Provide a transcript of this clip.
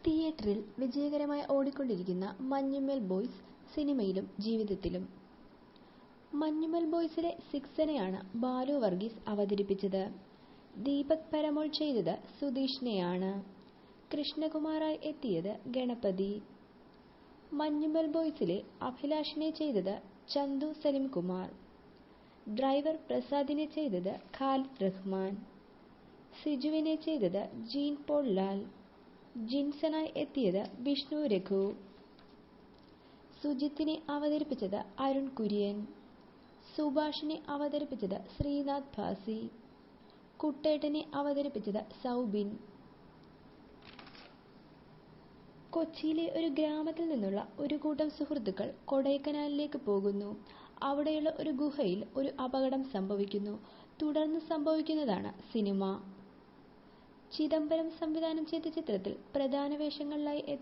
തിയേറ്ററിൽ വിജയകരമായി ഓടിക്കൊണ്ടിരിക്കുന്ന മഞ്ഞുമ്മൽ ബോയ്സ് സിനിമയിലും ജീവിതത്തിലും. മഞ്ഞുമ്മൽ ബോയ്സിലെ സിക്സനെയാണ് ബാലു വർഗീസ് അവതരിപ്പിച്ചത്. ദീപക് പരമോൾ ചെയ്തത് സുധീഷിനെയാണ്. കൃഷ്ണകുമാറായി എത്തിയത് ഗണപതി. മഞ്ഞുമ്മൽ ബോയ്സിലെ അഭിലാഷിനെ ചെയ്തത് ചന്തു സലിംകുമാർ. ഡ്രൈവർ പ്രസാദിനെ ചെയ്തത് ഖാലിദ് റഹ്മാൻ. സിജുവിനെ ചെയ്തത് ജീൻ പോൾ ലാൽ. ജിൻസനായി എത്തിയത് വിഷ്ണു രഘു. സുജിത്തിനെ അവതരിപ്പിച്ചത് അരുൺ കുര്യൻ. സുഭാഷിനെ അവതരിപ്പിച്ചത് ശ്രീനാഥ് ഭാസി. കുട്ടേട്ടനെ അവതരിപ്പിച്ചത് സൗബിൻ. കൊച്ചിയിലെ ഒരു ഗ്രാമത്തിൽ നിന്നുള്ള ഒരു കൂട്ടം സുഹൃത്തുക്കൾ കൊടൈക്കനാലിലേക്ക് പോകുന്നു. അവിടെയുള്ള ഒരു ഗുഹയിൽ ഒരു അപകടം സംഭവിക്കുന്നു. തുടർന്ന് സംഭവിക്കുന്നതാണ് സിനിമ. ചിദംബരം സംവിധാനം ചെയ്ത ചിത്രത്തിൽ പ്രധാന വേഷങ്ങളിലായി